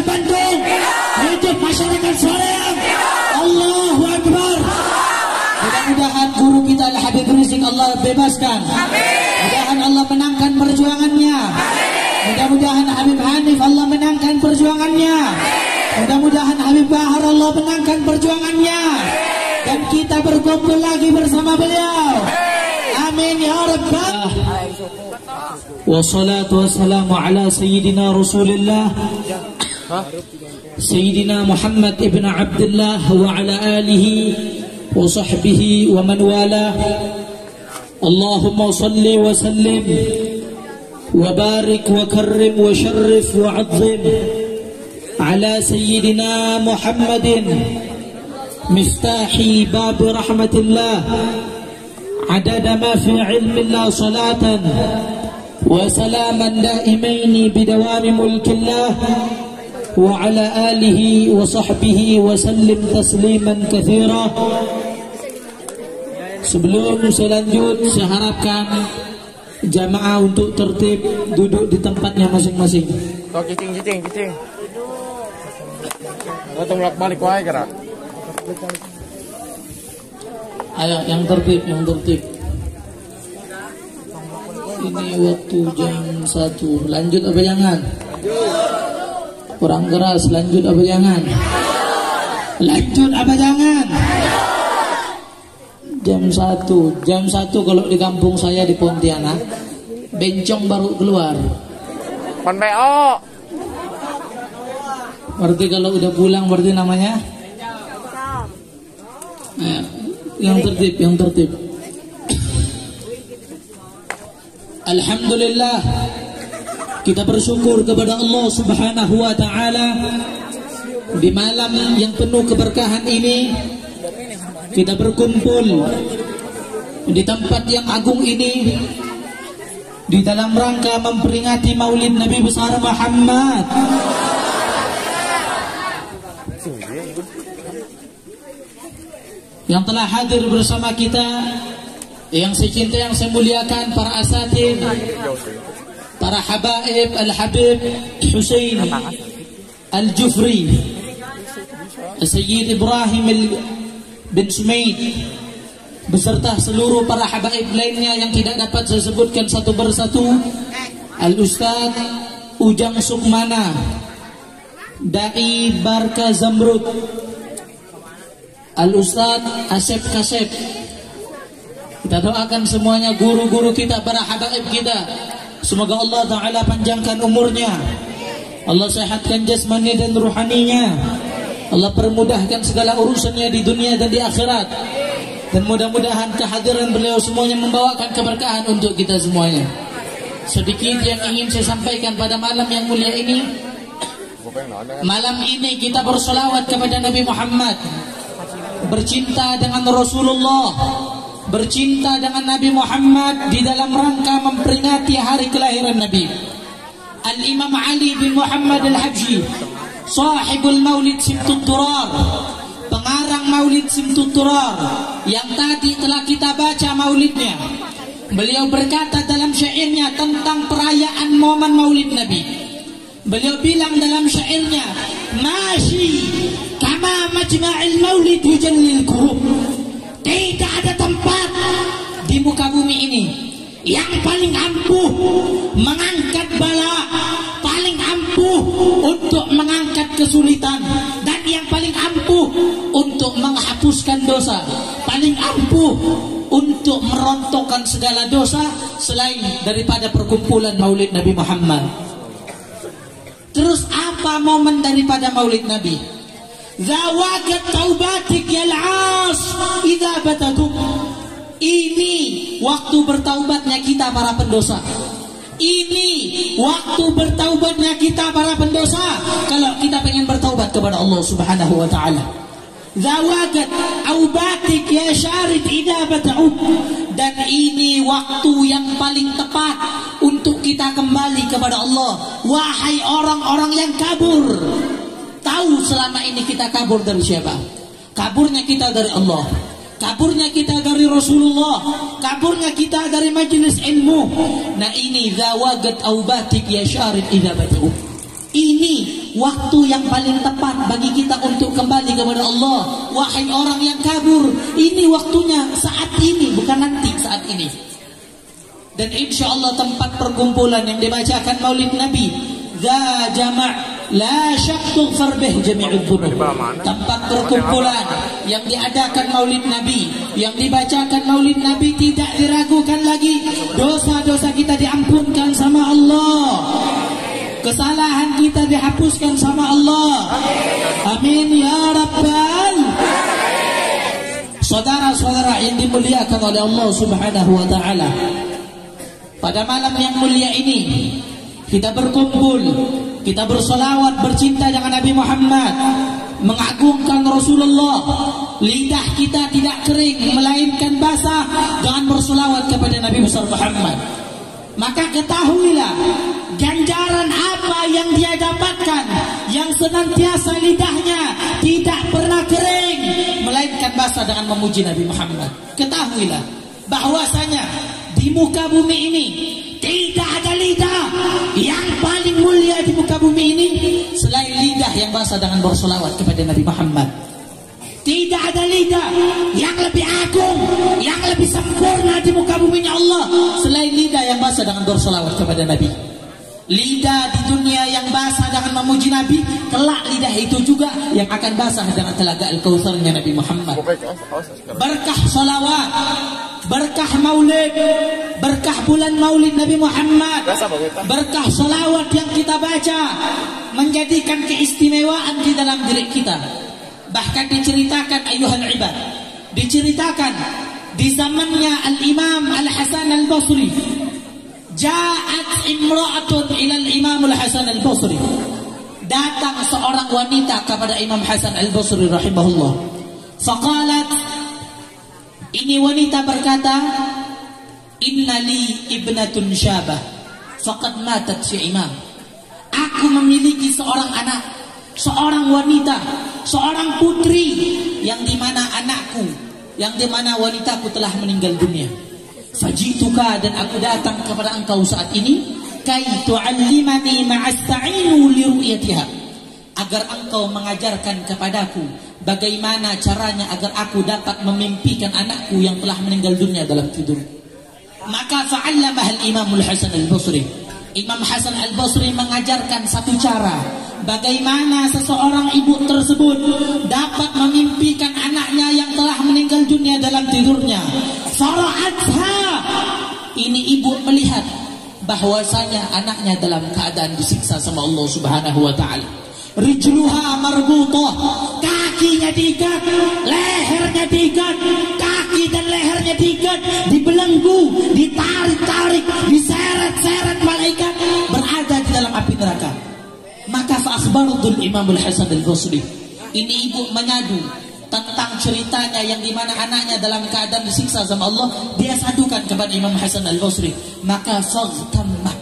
Bandung, hidup masyarakat Soreang. Allahu Akbar. Mudah-mudahan guru kita Al-Habib Rizik Allah bebaskan. Mudah-mudahan Allah menangkan perjuangannya. Mudah-mudahan Habib Hanif Allah menangkan perjuangannya. Mudah-mudahan Habib Bahar Allah menangkan perjuangannya. Dan kita berkumpul lagi bersama beliau. Amin ya Rabbal. Wassalatu wassalamu ala Sayyidina Rasulillah Sayyidina Muhammad ibn Abdullah wa ala alihi wa sahbihi wa man wala. Allahumma salli wa sallim wa barik wa karrim wa sharrif wa azzim ala Sayyidina Muhammadin miftahi bab rahmatillah adada ma fi ilmillah salatan wa salaman daimaini bidawami mulkillah wa ala alihi wa sahbihi wa sallim tasliman kathira. Sebelum saya lanjut, saya harapkan jamaah untuk tertib duduk di tempatnya masing-masing. Cicing. Potong balik wae gerak. Ayo yang tertib. Ini waktu jam 1. Lanjut apa jangan? Kurang keras. Lanjut apa jangan? Lanjut apa jangan? Jam 1 kalau di kampung saya di Pontianak, bencong baru keluar. Pon PO. Berarti kalau udah pulang berarti namanya? Nah, yang tertib. Alhamdulillah, kita bersyukur kepada Allah Subhanahu wa ta'ala. Di malam yang penuh keberkahan ini kita berkumpul di tempat yang agung ini di dalam rangka memperingati Maulid Nabi besar Muhammad. Yang telah hadir bersama kita, yang saya cintai, yang saya muliakan, para asatid, para habaib Al-Habib Husain Al-Jufri, Sayyid Ibrahim bin Sumaid, beserta seluruh para habaib lainnya yang tidak dapat saya sebutkan satu persatu. Al-Ustaz Ujang Sukmana, Dai Barka Zamrud, Al-Ustaz Asep Kasep. Kita doakan semuanya, guru-guru kita, para habaib kita, semoga Allah Ta'ala panjangkan umurnya, Allah sehatkan jasmani dan ruhaninya, Allah permudahkan segala urusannya di dunia dan di akhirat. Dan mudah-mudahan kehadiran beliau semuanya membawakan keberkahan untuk kita semuanya. Sedikit yang ingin saya sampaikan pada malam yang mulia ini. Malam ini kita bersolawat kepada Nabi Muhammad, bercinta dengan Rasulullah, bercinta dengan Nabi Muhammad di dalam rangka memperingati hari kelahiran Nabi. Al-Imam Ali bin Muhammad Al-Habsyi, sahibul Maulid Simtut Durar, pengarang Maulid Simtut Durar, yang tadi telah kita baca maulidnya. Beliau berkata dalam syairnya tentang perayaan momen Maulid Nabi. Beliau bilang dalam syairnya, "Masyi kama majma'il maulid yujallil kurub." Tidak ada tempat di muka bumi ini yang paling ampuh mengangkat bala, paling ampuh untuk mengangkat kesulitan, dan yang paling ampuh untuk menghapuskan dosa, paling ampuh untuk merontokkan segala dosa selain daripada perkumpulan Maulid Nabi Muhammad. Terus apa momen daripada Maulid Nabi? Zawagat taubatik yal 'as idza bataduk. Ini waktu bertaubatnya kita para pendosa. Ini waktu bertaubatnya kita para pendosa. Kalau kita pengen bertaubat kepada Allah Subhanahu wa ta'ala. Zawagat aubatik ya syarid idza bata'ub. Dan ini waktu yang paling tepat untuk kita kembali kepada Allah. Wahai orang-orang yang kabur, tahu selama ini kita kabur dari siapa? Kaburnya kita dari Allah, kaburnya kita dari Rasulullah, kaburnya kita dari majelis ilmu. Nah ini zawagat aubatik ya syarid idza bata'ub. Ini waktu yang paling tepat bagi kita untuk kembali kepada Allah. Wahai orang yang kabur, ini waktunya saat ini, bukan nanti, saat ini. Dan insya Allah tempat perkumpulan yang dibacakan maulid Nabi, Dha Jama' La syak tughfar bih jami'ud dhunub. Tempat perkumpulan yang diadakan maulid Nabi, yang dibacakan maulid Nabi, tidak diragukan lagi, dosa-dosa kita diampunkan sama Allah, kesalahan kita dihapuskan sama Allah. Amin ya rabbal. Saudara-saudara yang dimuliakan oleh Allah Subhanahu wa taala, pada malam yang mulia ini kita berkumpul, kita bersolawat, bercinta dengan Nabi Muhammad, mengagungkan Rasulullah. Lidah kita tidak kering melainkan basah dengan bersolawat kepada Nabi besar Muhammad. Maka ketahuilah ganjaran apa yang dia dapatkan, yang senantiasa lidahnya tidak pernah kering melainkan basah dengan memuji Nabi Muhammad. Ketahuilah bahwasanya di muka bumi ini tidak ada lidah yang paling mulia di muka bumi ini selain lidah yang basah dengan bersolawat kepada Nabi Muhammad. Tidak ada lidah yang lebih agung, yang lebih sempurna di muka bumi Allah selain lidah yang basah dengan bersolawat kepada Nabi. Lidah di dunia yang basah dengan memuji Nabi, kelak lidah itu juga yang akan basah dengan telaga Al-Kautsarnya Nabi Muhammad. Berkah solawat, berkah maulid, berkah bulan maulid Nabi Muhammad, berkah solawat yang kita baca menjadikan keistimewaan di dalam diri kita. Bahkan diceritakan ayuhal ibad, diceritakan di zamannya Al-Imam Al-Hasan Al-Basri, ja'at imra'atun ilal Imam Al-Hasan Al-Basri, datang seorang wanita kepada Imam Hasan Al-Basri rahimahullah. Faqalat, ini wanita berkata, inna li ibnatun syabah faqad matat ya Imam. Aku memiliki seorang anak, seorang wanita, seorang putri yang dimana anakku, yang dimana wanitaku telah meninggal dunia. Fajituka, dan aku datang kepada engkau saat ini, kai tu'allimani ma'asta'inu li ru'yatiha, agar engkau mengajarkan kepadaku bagaimana caranya agar aku dapat memimpikan anakku yang telah meninggal dunia dalam tidur. Maka fa'allamah al-Imam Al-Hasan Al-Basri, Imam Hasan Al-Basri mengajarkan satu cara bagaimana seseorang ibu tersebut dapat memimpikan anaknya yang telah meninggal dunia dalam tidurnya. Fara'atha, ini ibu melihat bahwasanya anaknya dalam keadaan disiksa sama Allah Subhanahu wa taala. Rijluha marbutah, kakinya diikat, lehernya diikat, kaki dan lehernya diikat, dibelenggu, ditarik-tarik, diseret-seret malaikat, berada di dalam api neraka. Maka fa'akhbaratul Imam Al-Hasan Al-Basri, ini ibu menyadu tentang ceritanya yang dimana anaknya dalam keadaan disiksa sama Allah, dia sadukan kepada Imam Hasan Al-Basri. Maka faghtamma,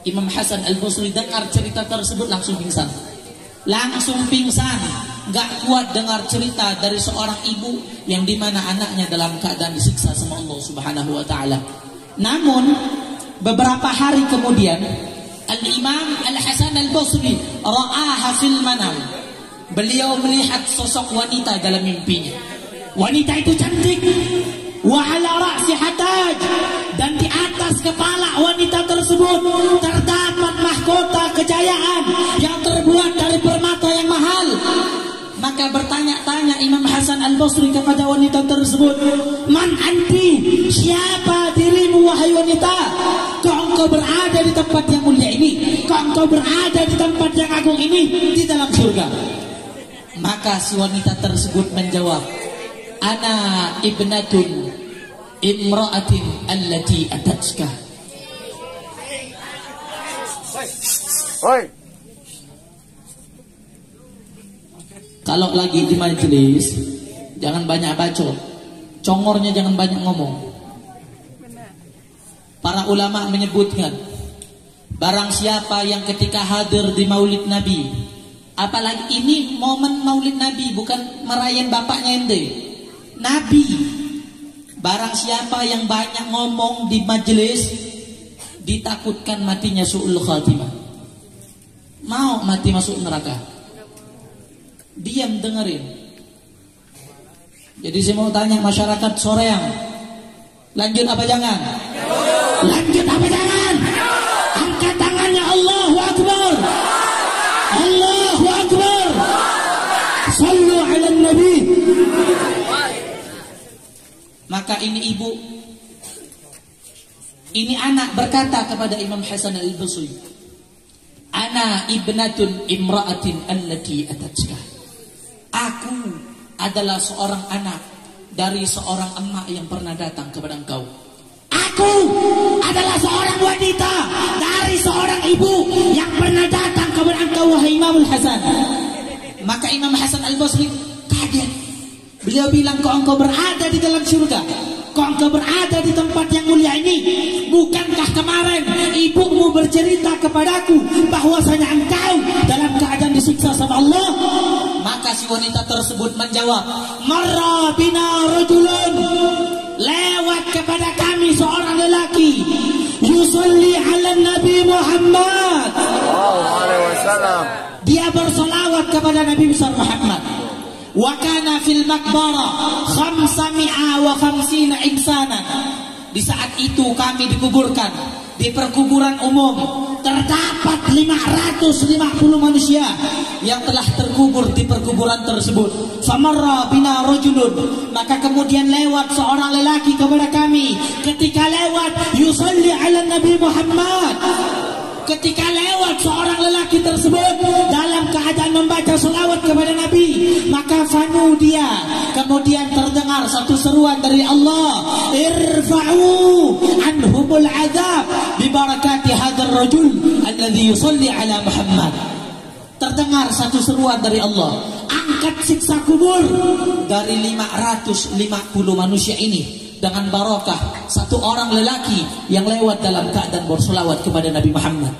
Imam Hasan Al-Basri dengar cerita tersebut langsung pingsan. Langsung pingsan, gak kuat dengar cerita dari seorang ibu yang dimana anaknya dalam keadaan disiksa sama Allah Subhanahu wa taala. Namun beberapa hari kemudian Al-Imam Al-Hasan Al-Basri ra'aha fil manam, beliau melihat sosok wanita dalam mimpinya. Wanita itu cantik, wa ala ra'siha taj, dan di atas kepala wanita tersebut terdapat mahkota kejayaan yang terbuat dari permata yang mahal. Maka bertanya-tanya Imam Hasan Al-Basri kepada wanita tersebut, man anti, siapa dirimu wahai wanita? Kok engkau berada di tempat yang mulia ini? Kok engkau berada di tempat yang agung ini, di dalam surga? Maka si wanita tersebut menjawab, ana ibnatun imra'atin allati atatka. Oi. Kalau lagi di majelis jangan banyak bacot, congornya jangan banyak ngomong. Para ulama menyebutkan, barang siapa yang ketika hadir di maulid Nabi, apalagi ini momen maulid Nabi, bukan merayakan bapaknya ente, Nabi. Barang siapa yang banyak ngomong di majelis, ditakutkan matinya su'ul khatimah. mau mati masuk neraka. Diam dengerin. Jadi saya mau tanya masyarakat Soreang, lanjut apa jangan? Lanjut apa jangan? Angkat tangannya, Allahu Akbar. Allahu Akbar. Sallu ala Nabi. Maka ini ibu, ini anak berkata kepada Imam Hasan al-Basri, ana ibnatun imra'atin allati atatka. Aku adalah seorang anak dari seorang emak yang pernah datang kepada engkau. Aku adalah seorang wanita dari seorang ibu yang pernah datang kepada engkau, wahai Imam Hasan. Maka Imam Hasan al-Basri kaget. Beliau bilang, kok engkau berada di dalam surga? Kok engkau berada di tempat yang mulia ini? Bukankah kemarin ibumu bercerita kepadaku bahwasanya engkau dalam keadaan disiksa sama Allah? Maka si wanita tersebut menjawab, marra bina rajulun, lewat kepada kami seorang lelaki, yusalli ala Nabi Muhammad, dia bersolawat kepada Nabi besar Muhammad. Wa kana fil maqbara 550 insanan. Di saat itu kami dikuburkan di perkuburan umum, terdapat 550 manusia yang telah terkubur di perkuburan tersebut. Famarra bina rajulun, maka kemudian lewat seorang lelaki kepada kami. Ketika lewat, yusalli ala Nabi Muhammad. Ketika lewat seorang lelaki tersebut dalam keadaan membaca selawat kepada Nabi, maka fanu dia, kemudian terdengar satu seruan dari Allah, irfa'u anhumul azab bi barakati hadzal rajul alladhi yusalli ala Muhammad. Terdengar satu seruan dari Allah, angkat siksa kubur dari 550 manusia ini dengan barakah satu orang lelaki yang lewat dalam keadaan bersolawat kepada Nabi Muhammad.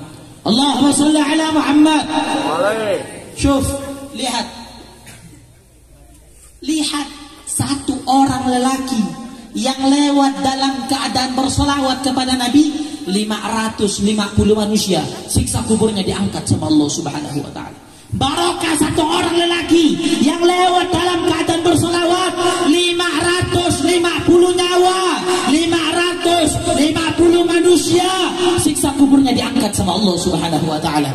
Allahumma salli ala Muhammad. Syuf, lihat satu orang lelaki yang lewat dalam keadaan bersolawat kepada Nabi, 550 manusia siksa kuburnya diangkat sama Allah Subhanahu wa ta'ala. Barokah satu orang lelaki yang lewat dalam keadaan bersolawat, 550 nyawa, 550 manusia siksa kuburnya diangkat sama Allah Subhanahu wa ta'ala.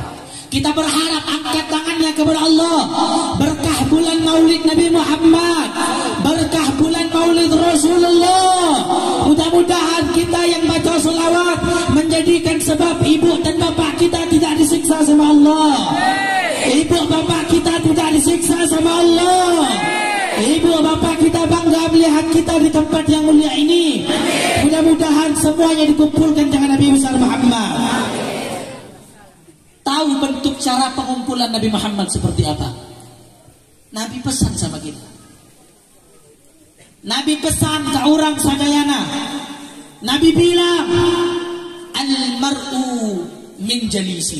Kita berharap angkat tangannya kepada Allah, berkah bulan Maulid Nabi Muhammad, berkah bulan Maulid Rasulullah. Mudah-mudahan kita yang baca selawat menjadikan sebab ibu dan bapak kita tidak disiksa sama Allah. Ibu bapak kita tidak disiksa sama Allah. Ibu bapak kita bangga melihat kita di tempat yang mulia ini. Mudah-mudahan semuanya dikumpulkan dengan Nabi besar Muhammad. Tahu bentuk cara pengumpulan Nabi Muhammad seperti apa? Nabi pesan sama kita. Nabi pesan ke orang sadayana. Nabi bilang, al-mar'u min jalisi.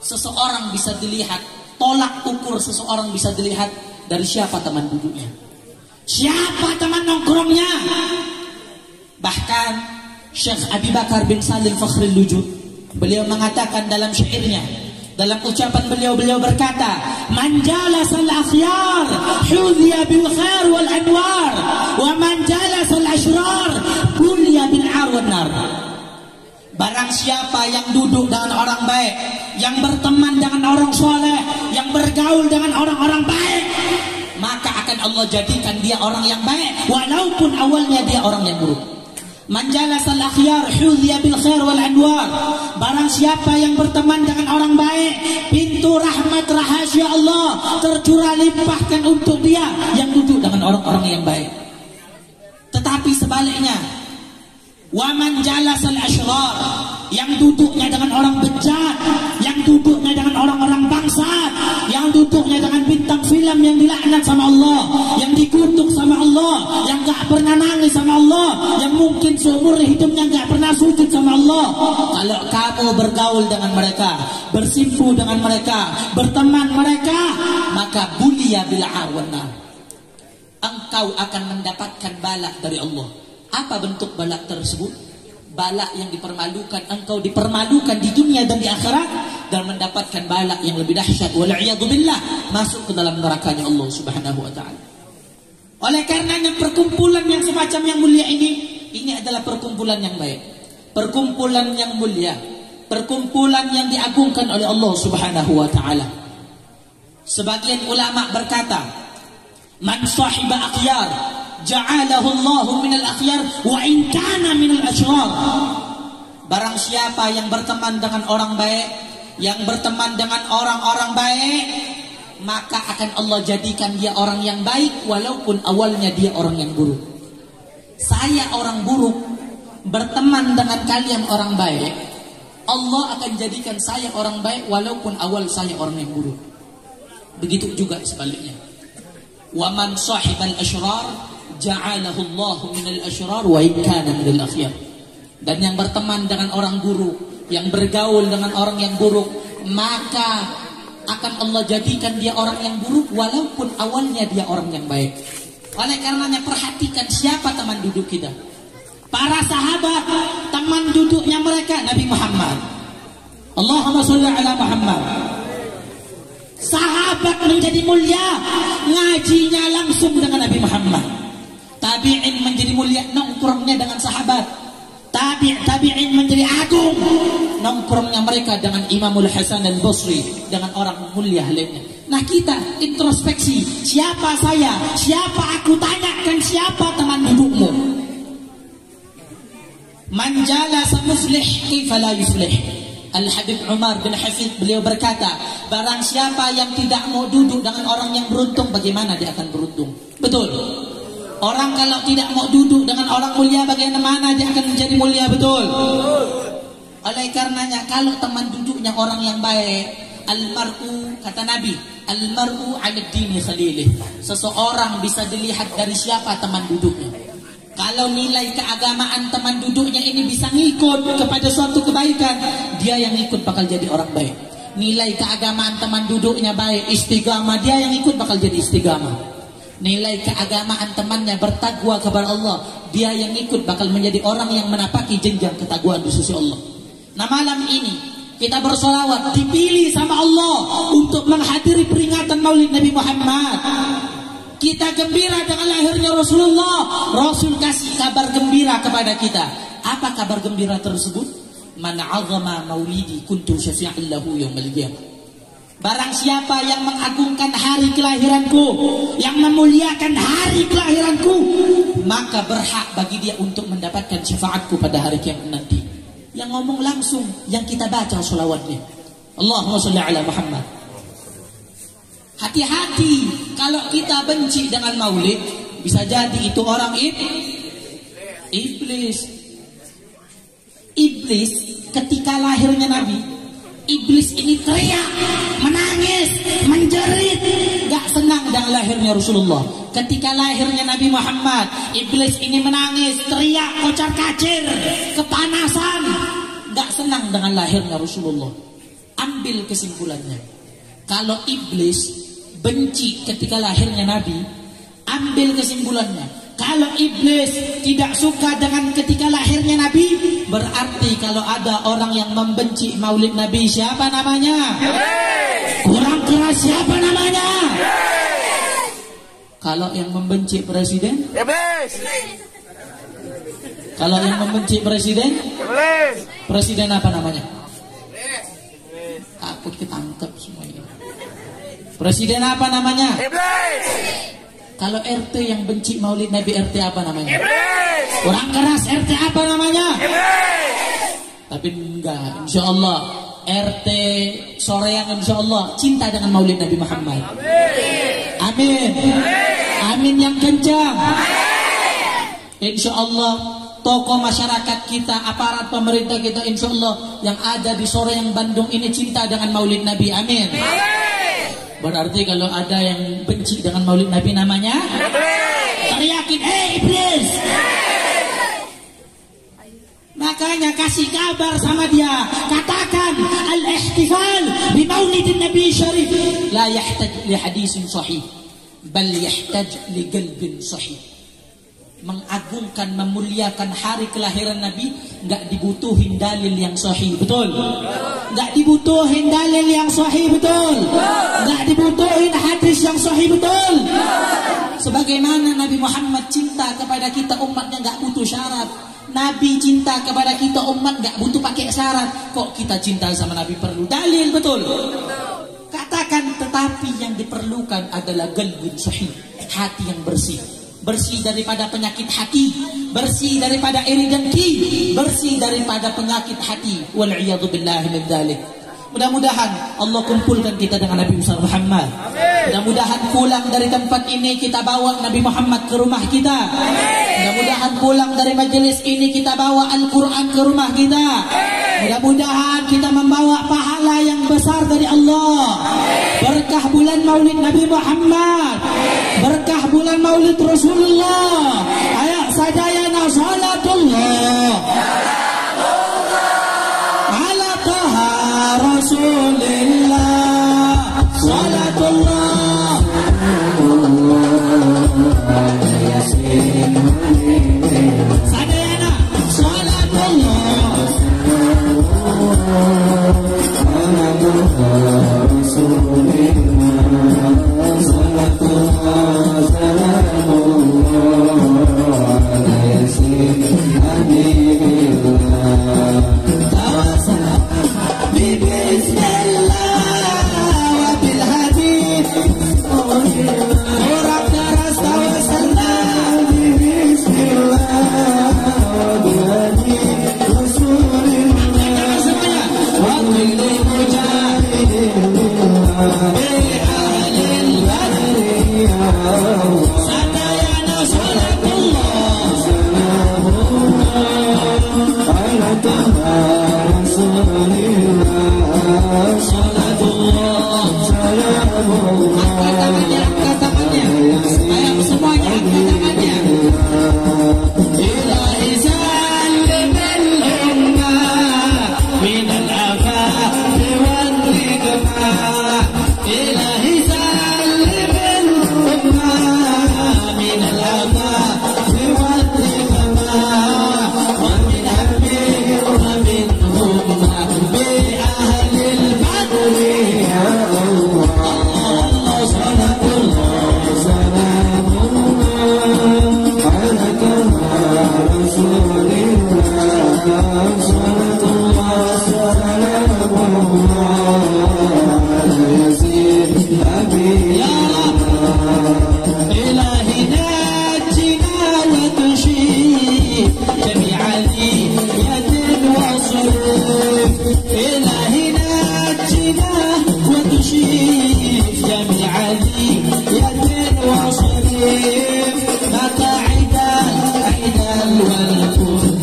Seseorang bisa dilihat, tolak ukur seseorang bisa dilihat dari siapa teman duduknya, siapa teman nongkrongnya. Bahkan Syekh Abi Bakar bin Salim Fakhrul Wujud, beliau mengatakan dalam syairnya, dalam ucapan beliau berkata, man jalasal akhyar hudhiya bil khair wal anwar, wa man jalasal ashrar kulya bil ar wan nar. Barang siapa yang duduk dengan orang baik, yang berteman dengan orang soleh, yang bergaul dengan orang-orang baik, maka akan Allah jadikan dia orang yang baik, walaupun awalnya dia orang yang buruk. Man jalasal akhyar hudhiya bil khair wal anwar. Barang siapa yang berteman dengan orang baik, pintu rahmat rahasia Allah tercurah limpahkan untuk dia yang duduk dengan orang-orang yang baik. Tetapi sebaliknya, wa man jalasal ashrar, yang duduknya dengan orang bejat, yang duduknya dengan orang-orang bangsat, yang duduknya dengan bintang film yang dilaknat sama Allah, yang dikutuk sama Allah, yang gak pernah nangis sama Allah, yang mungkin seumur hidupnya gak pernah sujud sama Allah. Kalau kamu bergaul dengan mereka, bersimpu dengan mereka, berteman mereka, maka buliya bil arwana, engkau akan mendapatkan bala dari Allah. Apa bentuk bala tersebut? Bala yang dipermalukan, engkau dipermalukan di dunia dan di akhirat dan mendapatkan balak yang lebih dahsyat, wal'iyadzubillah, masuk ke dalam nerakanya Allah Subhanahu wa taala. Oleh karenanya perkumpulan yang semacam yang mulia ini adalah perkumpulan yang baik, perkumpulan yang mulia, perkumpulan yang diagungkan oleh Allah Subhanahu wa taala. Sebagian ulama berkata, man sahiba akhyar ja'alahu Allahu minal akhyar wa in kana minal asyrar. Barang siapa yang berteman dengan orang baik, yang berteman dengan orang-orang baik, maka akan Allah jadikan dia orang yang baik walaupun awalnya dia orang yang buruk. Saya orang buruk berteman dengan kalian orang baik, Allah akan jadikan saya orang baik walaupun awal saya orang yang buruk. Begitu juga sebaliknya. Wa man sahibal asyrar ja'alahu Allahu minal asyrar wa in kana minal akhyar. Dan yang berteman dengan orang buruk, yang bergaul dengan orang yang buruk, maka akan Allah jadikan dia orang yang buruk walaupun awalnya dia orang yang baik. Oleh karenanya perhatikan siapa teman duduk kita. Para sahabat, teman duduknya mereka Nabi Muhammad. Allahumma sholli ala Muhammad. Sahabat menjadi mulia, ngajinya langsung dengan Nabi Muhammad. Tabi'in menjadi mulia, nongkrongnya dengan sahabat. Tabi'in menjadi agung, nongkrongnya mereka dengan Imamul Hasan al-Basri, dengan orang mulia lainnya. Nah kita introspeksi, siapa saya, siapa aku, tanyakan siapa teman dudukmu. Man jalasa muslih kaifa la yuslih. Al-Habib Umar bin Hafid beliau berkata, barang siapa yang tidak mau duduk dengan orang yang beruntung, bagaimana dia akan beruntung? Betul. Orang kalau tidak mau duduk dengan orang mulia, bagaimana dia akan menjadi mulia? Betul. Oleh karenanya kalau teman duduknya orang yang baik, al-mar'u, kata Nabi, al-mar'u 'ala dini khalilih. Seseorang bisa dilihat dari siapa teman duduknya. Kalau nilai keagamaan teman duduknya ini bisa ngikut kepada suatu kebaikan, dia yang ikut bakal jadi orang baik. Nilai keagamaan teman duduknya baik, istiqamah, dia yang ikut bakal jadi istiqamah. Nilai keagamaan temannya bertakwa kepada Allah, dia yang ikut bakal menjadi orang yang menapaki jenjang ketakwaan di sisi Allah. Nah malam ini kita bersolawat, dipilih sama Allah untuk menghadiri peringatan Maulid Nabi Muhammad. Kita gembira dengan lahirnya Rasulullah. Rasul kasih kabar gembira kepada kita. Apa kabar gembira tersebut? Man 'azama maulidi kuntu syafi'an lahu yaumil qiyamah. Barang siapa yang mengagungkan hari kelahiranku, yang memuliakan hari kelahiranku, maka berhak bagi dia untuk mendapatkan syafaatku pada hari kiamat nanti. Yang ngomong langsung, yang kita baca sholawatnya. Allahumma sholli ala Muhammad. Hati-hati kalau kita benci dengan maulid, bisa jadi itu orang iblis. Iblis ketika lahirnya Nabi, iblis ini teriak, menangis, menjerit, gak senang dengan lahirnya Rasulullah. Ketika lahirnya Nabi Muhammad, iblis ini menangis, teriak, kocar kacir, kepanasan, gak senang dengan lahirnya Rasulullah. Ambil kesimpulannya, kalau iblis benci ketika lahirnya Nabi, ambil kesimpulannya, kalau iblis tidak suka dengan ketika lahirnya Nabi, berarti kalau ada orang yang membenci maulid Nabi, siapa namanya? Kurang keras, siapa namanya? Kalau yang membenci presiden? Kalau yang membenci presiden? Presiden apa namanya? Takut ketangkep semuanya. Presiden apa namanya? Kalau RT yang benci maulid Nabi, RT apa namanya? Kurang keras, RT apa namanya? Tapi enggak, insya Allah RT Soreang insya Allah cinta dengan maulid Nabi Muhammad. Amin. Amin yang kencang. Insya Allah tokoh masyarakat kita, aparat pemerintah kita, insya Allah yang ada di Soreang Bandung ini cinta dengan maulid Nabi. Amin. Berarti kalau ada yang benci dengan maulid Nabi namanya teriakin, iblis. Makanya kasih kabar sama dia, katakan al-ihtifal bi maulidin Nabi syarif la yahtaj li hadisin sahih bal yahtaj li qalbin sahih. Mengagungkan, memuliakan hari kelahiran Nabi enggak dibutuhin dalil yang sahih. Betul? Nggak dibutuhin dalil yang sahih betul. Nggak dibutuhin hadis yang sahih betul. Sebagaimana Nabi Muhammad cinta kepada kita umatnya nggak butuh syarat. Nabi cinta kepada kita umat nggak butuh pakai syarat. Kok kita cinta sama Nabi perlu dalil betul? Katakan, tetapi yang diperlukan adalah qalbun sahih, hati yang bersih. Bersih daripada penyakit hati, bersih daripada iri dengki, bersih daripada penyakit hati. Wal'iyadu billahi min dzalik. Mudah-mudahan Allah kumpulkan kita dengan Nabi Muhammad. Mudah-mudahan pulang dari tempat ini kita bawa Nabi Muhammad ke rumah kita. Mudah-mudahan pulang dari majelis ini kita bawa Al-Quran ke rumah kita. Mudah-mudahan kita membawa pahala yang besar dari Allah. Berkah bulan Maulid Nabi Muhammad, berkah bulan Maulid Rasulullah. Ayo sajayana salatullah ala taha Rasulillah, salatullah sajayana salatullah ala taha Rasulillah, salatullah salamullah ala yasin habibillah. Bismillah wa bil habib orang daras tawasallah. Bismillah wa bil habib Rasulillah wa kulli mujahidin bi ahlil badri sadayana salatullah salamullah ala taha Rasulillah, salatullah salamullah. Angkat tangannya, ayo semuanya angkat tangannya. Ilahi salimil ummah minal afati wal nikmah. Ilahi salimil ummah minal afati wal nikmah. Wa min hamdi wa min humma bi ahlil badri ya Allah. Allah salatullah salamullah ala Rasulillah, salatullah salamullah ala yasin habibillah. Ilahi najina wa tushif jami'al yatin wa suruf. Ilahi najina wa tushif jami'al yatin wa suruf. Maka idal wal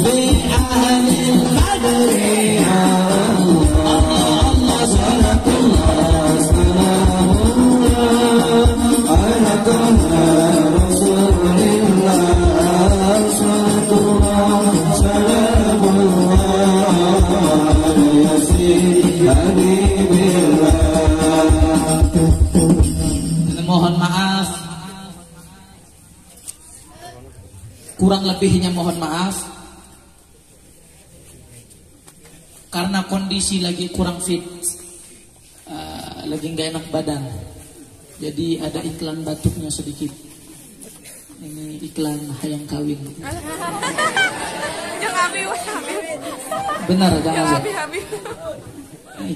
bi ahlil badri Allah, Allah salatullah salamullah ala taha Rasulillah, salatullah salamullah ala yasin habibillah. Mohon maaf, kurang lebihnya mohon maaf, karena kondisi lagi kurang fit, lagi nggak enak badan, jadi ada iklan batuknya sedikit. Ini iklan hayang kawin. Benar jangan sih?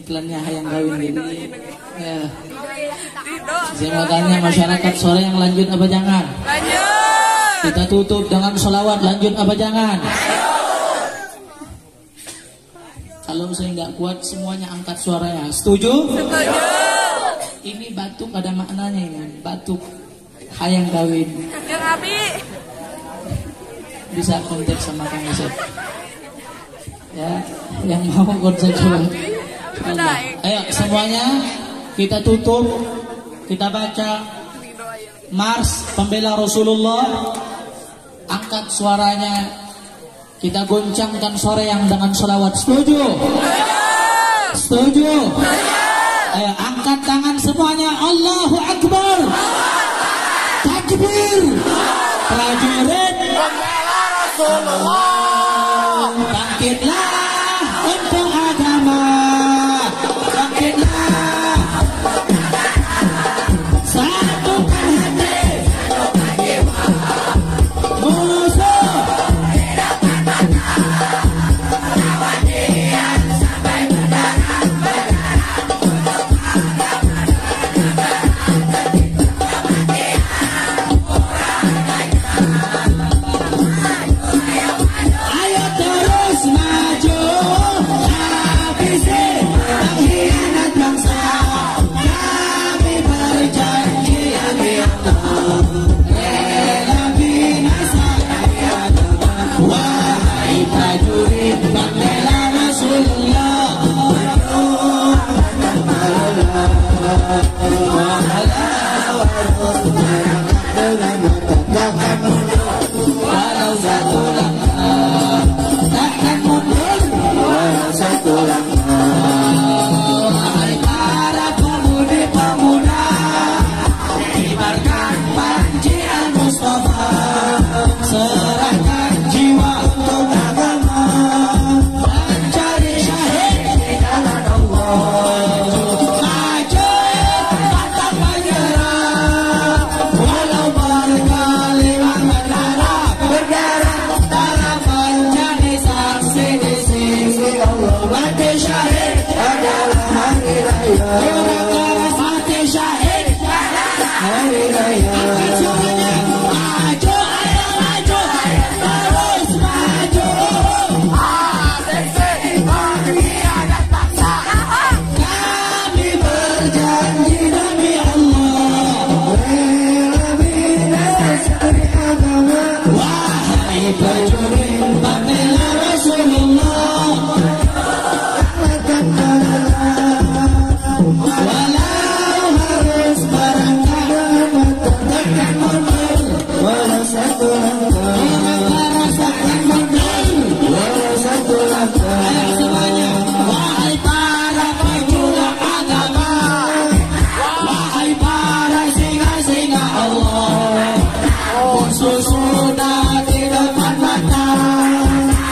Iklannya hayang kawin ini. Ya. Saya mau tanya masyarakat, sore yang lanjut apa jangan? Lanjut. Kita tutup dengan sholawat, lanjut apa jangan? Kalau saya nggak kuat, semuanya angkat suaranya. Setuju? Setuju. Ini batuk ada maknanya ini. Batuk hayang kawin. Yang Abi. Bisa kontak sama Kang Yusuf. Ya, yang mau kontak coba. Ayo semuanya kita tutup, kita baca Mars Pembela Rasulullah. Angkat suaranya, kita goncangkan suara yang dengan sholawat. Setuju? Setuju? Ayo angkat tangan semuanya. Allahu Akbar. Takbir. Prajurit Pembela Rasulullah, bangkitlah untuk agama. Orang keras mati syahid. Angkat suaranya. Maju, ayo maju. Terus maju. Kami berjanji demi Allah. Wahai prajurit pembela Rasulullah. Walau harus merangkak tekan mundur, walau satu langkah. Rasakan mundur, walau satu langkah. Ayo semuanya. Wahai para pejuang agama, wahai para singa-singa Allah, musuh sudah di depan mata,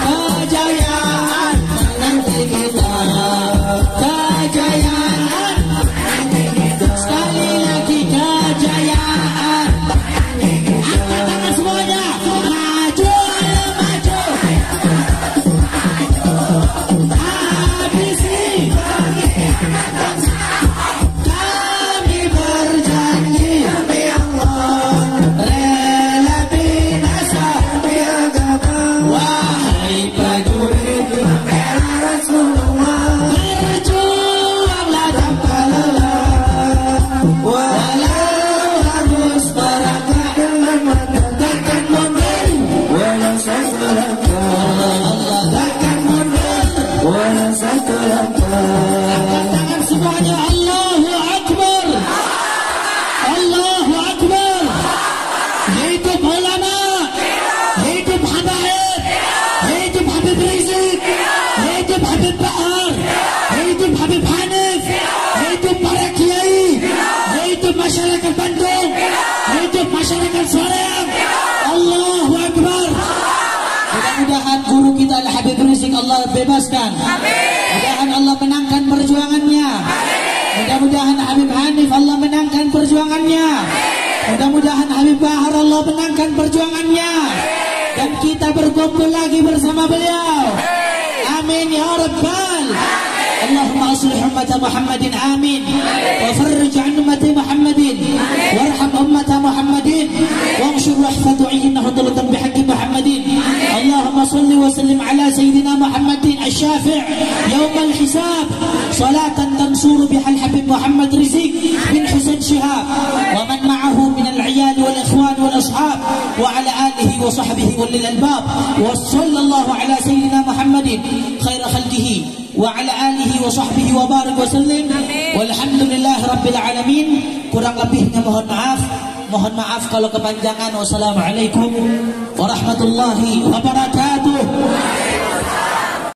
kejayaan menanti kita, kejayaan sekali lagi kejayaan. Angkat tangan semuanya, maju ayo maju. Habisi. Kami berjanji demi Allah, rela binasa demi agama. Wahai prajurit pembela Rasulullah, berjuanglah tanpa lelah. Walau harus merangkak dengan mata takkan mundur, walau satu langkah. Takkan mundur, walau satu langkah. Angkat tangan semuanya. Allahu Akbar. Allahu Akbar. Hidup ulama, hidup habaib, hidup Habib Rizik, hidup Habib Bahar, hidup Habib Hanif, hidup para kiai, hidup masyarakat Bandung, hidup masyarakat Soreang. Allahu Akbar. Mudah-mudahan guru kita Al Habib Rizik Allah bebaskan. Mudah-mudahan Allah menangkan perjuangannya. Mudah-mudahan Habib Hanif Allah menangkan perjuangannya. Mudah-mudahan Habib Bahar Allah menangkan perjuangannya. Dan kita berkumpul lagi bersama beliau. Amin ya Rabbal. Allahumma aslih ummat Muhammadin amin. Wa farrij an ummat Muhammadin. Warham ummat Muhammadin. Wanshur rahfatu ayyinnah dulatan bihaqqi Muhammadin. Allahumma salli wa sallim ala sayyidina Muhammadin asy-syafi' yaum al-hisab. Salatan tansur biha al-habib Muhammad Rizik bin Husain Shihab wa man ma'ahu min al-'iyal wal ikhwan wal ashab wa ala alihi wa sahbihi wal albab. Wa sallallahu ala sayyidina Muhammadin khair khalqihi wa ala alihi wa sahbihi wa barik wa sallim. Walhamdulillah rabbil alamin. Kurang lebihnya mohon maaf. Mohon maaf kalau kepanjangan. Wassalamualaikum warahmatullahi wabarakatuh.